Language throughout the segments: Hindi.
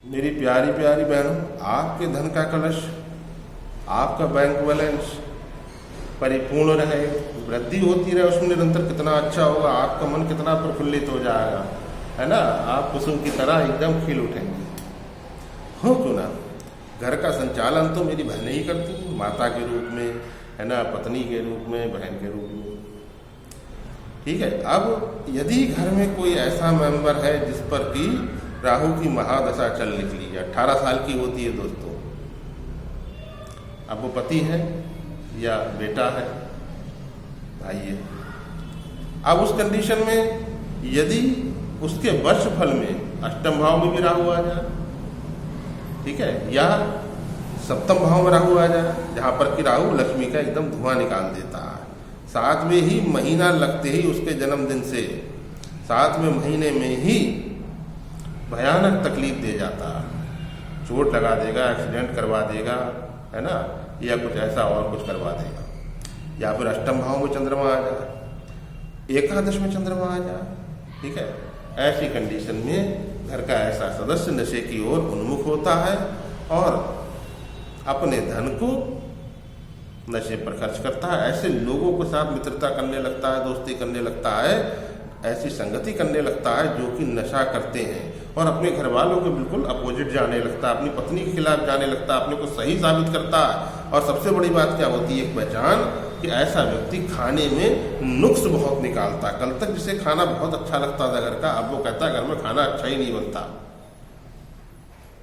मेरी प्यारी प्यारी बहनों, आपके धन का कलश, आपका बैंक बैलेंस परिपूर्ण रहे, वृद्धि होती रहे, उसमें निरंतर कितना अच्छा होगा, आपका मन कितना प्रफुल्लित हो जाएगा, है ना। आप कुसुम की तरह एकदम खिल उठेंगे। हो क्यों ना, घर का संचालन तो मेरी बहनें ही करती हैं, माता के रूप में, है ना, पत्नी के रूप में, बहन के रूप में। ठीक है। अब यदि घर में कोई ऐसा मेंबर है जिस पर कि राहु की महादशा चल निकली है, 18 साल की होती है दोस्तों, अब वो पति है या बेटा है, भाई है, अब उस कंडीशन में यदि उसके वर्ष फल में अष्टम भाव में भी राहु आ जाए, ठीक है, या सप्तम भाव में राहु आ जाए, जहां पर कि राहु लक्ष्मी का एकदम धुआं निकाल देता है, साथ में ही महीना लगते ही उसके जन्मदिन से 7वें महीने में ही भयानक तकलीफ दे जाता है, चोट लगा देगा, एक्सीडेंट करवा देगा, है ना, या कुछ ऐसा और कुछ करवा देगा। या फिर अष्टम भाव में चंद्रमा आ जाए, एकादश में चंद्रमा आ जाए, ठीक है। ऐसी कंडीशन में घर का ऐसा सदस्य नशे की ओर उन्मुख होता है और अपने धन को नशे पर खर्च करता है। ऐसे लोगों के साथ मित्रता करने लगता है, दोस्ती करने लगता है, ऐसी संगति करने लगता है जो कि नशा करते हैं, और अपने घर वालों के बिल्कुल अपोजिट जाने लगता है, अपनी पत्नी के खिलाफ जाने लगता है, अपने को सही साबित करता है। और सबसे बड़ी बात क्या होती है, एक पहचान, कि ऐसा व्यक्ति खाने में नुक्स बहुत निकालता। कल तक जिसे खाना बहुत अच्छा लगता था घर का, अब वो कहता है घर में खाना अच्छा ही नहीं बनता।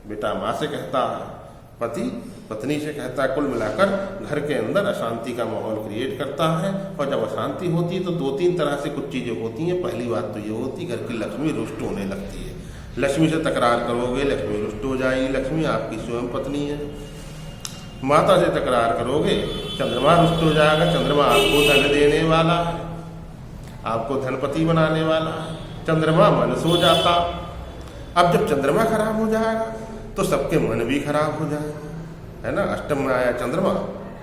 बेटा माँ से कहता है, पति पत्नी से कहता है, कुल मिलाकर घर के अंदर अशांति का माहौल क्रिएट करता है। और जब अशांति होती है तो 2-3 तरह से कुछ चीजें होती हैं। पहली बात तो ये होती है, घर की लक्ष्मी रुष्ट होने लगती है। लक्ष्मी से तकरार करोगे, लक्ष्मी रुष्ट हो जाएगी। लक्ष्मी आपकी स्वयं पत्नी है। माता से तकरार करोगे, चंद्रमा रुष्ट हो जाएगा। चंद्रमा आपको धन देने वाला है, आपको धनपति बनाने वाला है। चंद्रमा मन सो जाता। अब जब चंद्रमा खराब हो जाएगा तो सबके मन भी खराब हो जाएगा, है ना। अष्टम में आया चंद्रमा,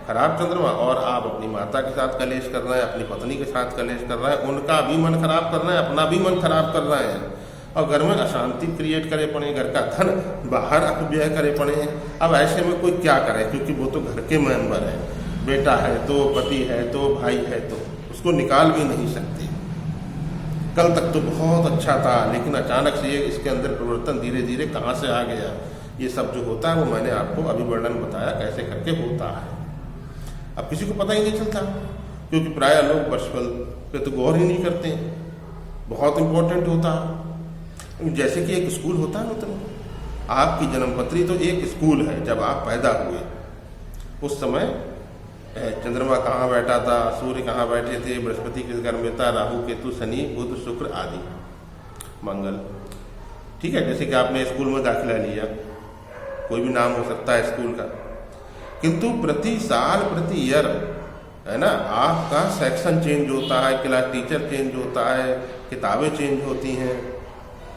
खराब चंद्रमा, और आप अपनी माता के साथ कलेश कर रहे हैं, अपनी पत्नी के साथ कलेश कर रहे हैं, उनका भी मन खराब कर रहे हैं, अपना भी मन खराब कर रहे हैं, और घर में अशांति क्रिएट करे पड़े, घर का धन बाहर अपव्यय करे पड़े हैं। अब ऐसे में कोई क्या करे, क्योंकि वो तो घर के मेंबर है, बेटा है तो, पति है तो, भाई है तो, उसको निकाल भी नहीं सकते। कल तक तो बहुत अच्छा था, लेकिन अचानक से ये इसके अंदर परिवर्तन धीरे धीरे कहाँ से आ गया। ये सब जो होता है वो मैंने आपको अभी वर्णन बताया कैसे करके होता है। अब किसी को पता ही नहीं चलता, क्योंकि प्राय लोग वर्षफल पे तो गौर ही नहीं करते। बहुत इंपॉर्टेंट होता है। जैसे कि एक स्कूल होता है मित्रों, आपकी जन्मपत्री तो एक स्कूल है। जब आप पैदा हुए उस समय चंद्रमा कहाँ बैठा था, सूर्य कहाँ बैठे थे, बृहस्पति किस घर में था, राहु केतु शनि बुध शुक्र आदि मंगल, ठीक है। जैसे कि आपने स्कूल में दाखिला लिया, कोई भी नाम हो सकता है स्कूल का, किंतु प्रति साल प्रति ईयर, है ना, आपका सेक्शन चेंज होता है, क्लास टीचर चेंज होता है, किताबें चेंज होती हैं।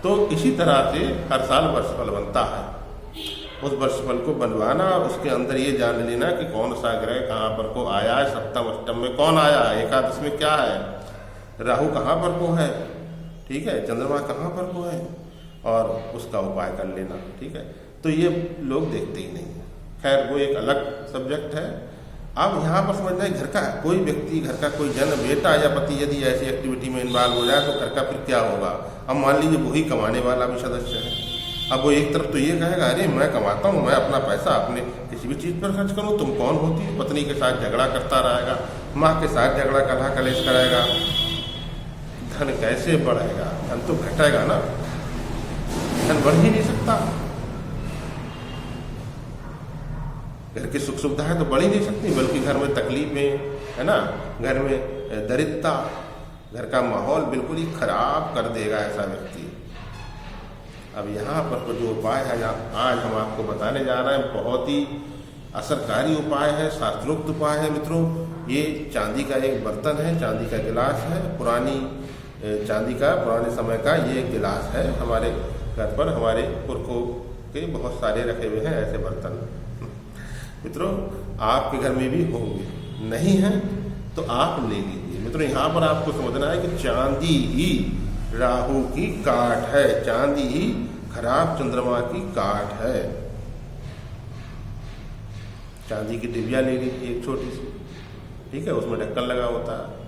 तो इसी तरह से हर साल वर्षफल बनता है। उस वर्षफल को बनवाना, उसके अंदर ये जान लेना कि कौन सा ग्रह कहाँ पर को आया है, सप्तम अष्टम में कौन आया है, एकादश में क्या है, राहु कहाँ पर को है, ठीक है, चंद्रमा कहाँ पर को है, और उसका उपाय कर लेना, ठीक है। तो ये लोग देखते ही नहीं है। खैर वो एक अलग सब्जेक्ट है। अब यहाँ पर समझना है, घर का कोई व्यक्ति, घर का कोई जन, बेटा या पति यदि ऐसी एक्टिविटी में इन्वॉल्व हो जाए तो घर का फिर क्या होगा। अब मान लीजिए वही कमाने वाला भी सदस्य है। अब वो एक तरफ तो ये कहेगा, अरे मैं कमाता हूँ, मैं अपना पैसा अपने किसी भी चीज़ पर खर्च करूँ, तुम कौन होती है। पत्नी के साथ झगड़ा करता रहेगा, माँ के साथ झगड़ा कलह कलेश करेगा, धन कैसे बढ़ेगा, धन तो घटेगा ना, धन बढ़ ही नहीं सकता। घर की सुख सुविधाएं तो बढ़ ही नहीं सकती, बल्कि घर में तकलीफें, है ना, घर में दरिद्रता, घर का माहौल बिल्कुल ही खराब कर देगा ऐसा व्यक्ति। अब यहाँ पर जो उपाय है आज हम आपको बताने जा रहे हैं, बहुत ही असरकारी उपाय है, शास्त्रोक्त उपाय है मित्रों। ये चांदी का एक बर्तन है, चांदी का गिलास है, पुरानी चांदी का पुराने समय का ये गिलास है। हमारे घर पर हमारे पुरखों के बहुत सारे रखे हुए हैं ऐसे बर्तन। मित्रों आपके घर में भी होंगे, नहीं है तो आप ले लीजिए। मित्रों यहाँ पर आपको समझना है कि चांदी ही राहु की काट है, चांदी ही खराब चंद्रमा की काट है। चांदी की डिबिया ले लीजिए एक छोटी सी, ठीक है, उसमें ढक्कन लगा होता है।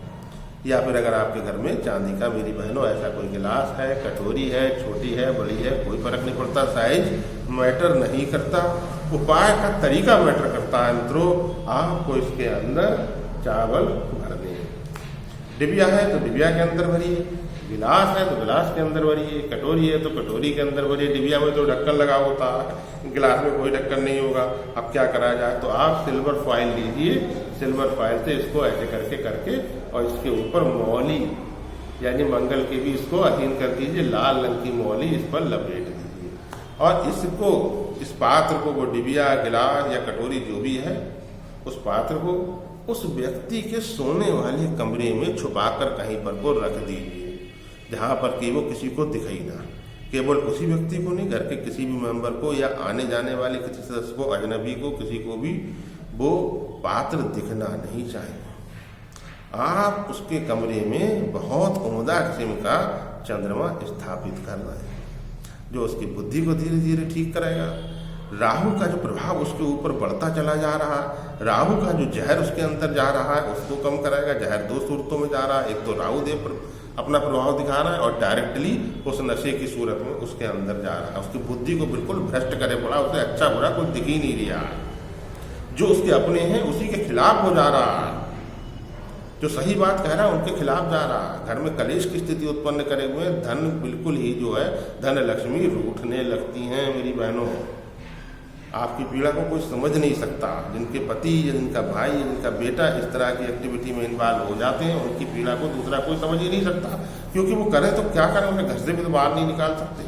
या फिर अगर आपके घर में चांदी का, मेरी बहनों, ऐसा कोई गिलास है, कटोरी है, छोटी है, बड़ी है, कोई फर्क नहीं पड़ता, साइज मैटर नहीं करता, उपाय का तरीका मैटर करता है। मित्रों, आपको इसके अंदर चावल भर दें। डिबिया है तो डिबिया के अंदर भरिए, गिलास है तो गिलास के अंदर भरिए, कटोरी है तो कटोरी के अंदर भरिए। डिबिया में तो ढक्कन लगा होता है, गिलास में कोई ढक्कन नहीं होगा। अब क्या करा जाए, तो आप सिल्वर फॉइल लीजिए, सिल्वर फॉइल से इसको ऐसे करके और इसके ऊपर मौली यानी मंगल की भी इसको अधीन कर दीजिए, लाल रंग की मौली इस पर लपेट दीजिए और इसको, इस पात्र को, वो डिबिया, गिलास या कटोरी जो भी है, उस पात्र को उस व्यक्ति के सोने वाले कमरे में छुपाकर कहीं पर को रख दीजिए, जहां पर कि वो किसी को दिखाई ना। केवल उसी व्यक्ति को नहीं, घर के किसी भी मेंबर को या आने जाने वाले किसी सदस्य को, अजनबी को, किसी को भी वो पात्र दिखना नहीं चाहिए। आप उसके कमरे में बहुत उम्दा किस्म का चंद्रमा स्थापित कर रहे हैं, जो उसकी बुद्धि को धीरे धीरे ठीक करेगा। राहु का जो प्रभाव उसके ऊपर बढ़ता चला जा रहा है, राहु का जो जहर उसके अंदर जा रहा है उसको कम कराएगा। जहर दो सूरतों में जा रहा है, एक तो राहु देव अपना प्रभाव दिखा रहा है और डायरेक्टली उस नशे की सूरत में उसके अंदर जा रहा है, उसकी बुद्धि को बिल्कुल भ्रष्ट करे पड़ा, उसे अच्छा बुरा कुछ दिख ही नहीं रहा है। जो उसके अपने हैं उसी के खिलाफ हो जा रहा है, जो सही बात कह रहा है उनके खिलाफ जा रहा है। घर में कलेश की स्थिति उत्पन्न करे हुए, धन बिल्कुल ही जो है, धन लक्ष्मी रूठने लगती हैं। मेरी बहनों, आपकी पीड़ा को कोई समझ नहीं सकता। जिनके पति या जिनका भाई या जिनका बेटा इस तरह की एक्टिविटी में इन्वॉल्व हो जाते हैं, उनकी पीड़ा को दूसरा कोई समझ ही नहीं सकता, क्योंकि वो करें तो क्या करें, उन्हें घर से भी तो बाहर नहीं निकाल सकते।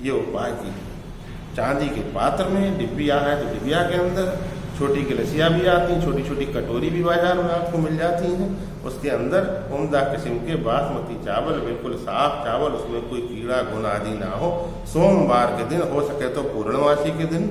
ये उपाय कीजिए। चांदी के पात्र में डिबिया है तो डिबिया के अंदर छोटी गिलसियाँ भी आती हैं, छोटी छोटी कटोरी भी बाजार में आपको मिल जाती हैं, उसके अंदर उम्दा किस्म के बासमती चावल, बिल्कुल साफ चावल, उसमें कोई कीड़ा गुण आदि ना हो। सोमवार के दिन, हो सके तो पूर्णमासी के दिन,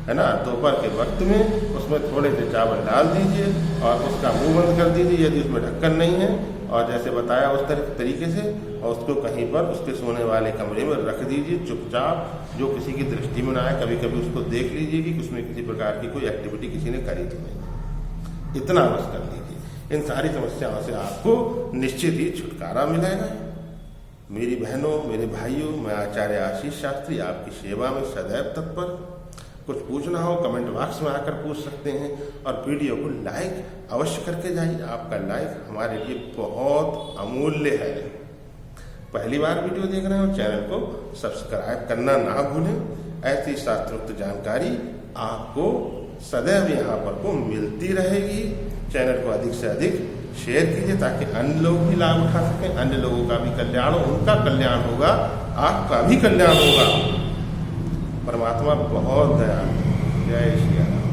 है ना, दोपहर के वक्त में उसमें थोड़े से चावल डाल दीजिए और उसका मुंह बंद कर दीजिए यदि उसमें ढक्कन नहीं है, और जैसे बताया उस तरीके से, और उसको कहीं पर उसके सोने वाले कमरे में रख दीजिए चुपचाप, जो किसी की दृष्टि में ना आए। कभी कभी उसको देख लीजिए कि उसमें किसी प्रकार की कोई एक्टिविटी किसी ने करी तो नहीं, इतना बस कर लीजिए। इन सारी समस्याओं से आपको निश्चित ही छुटकारा मिलेगा। मेरी बहनों, मेरे भाइयों, मैं आचार्य आशीष शास्त्री आपकी सेवा में सदैव तत्पर। कुछ पूछना हो कमेंट बॉक्स में आकर पूछ सकते हैं, और वीडियो को लाइक अवश्य करके जाइए। आपका लाइक हमारे लिए बहुत अमूल्य है। पहली बार वीडियो देख रहे हो, चैनल को सब्सक्राइब करना ना भूलें। ऐसी शास्त्रोक्त जानकारी आपको सदैव यहाँ पर को मिलती रहेगी। चैनल को अधिक से अधिक शेयर कीजिए ताकि अन्य लोग भी लाभ उठा सकें, अन्य लोगों का भी कल्याण हो, उनका कल्याण होगा, आपका भी कल्याण होगा। परमात्मा बहुत दयालु है। जय श्री राम।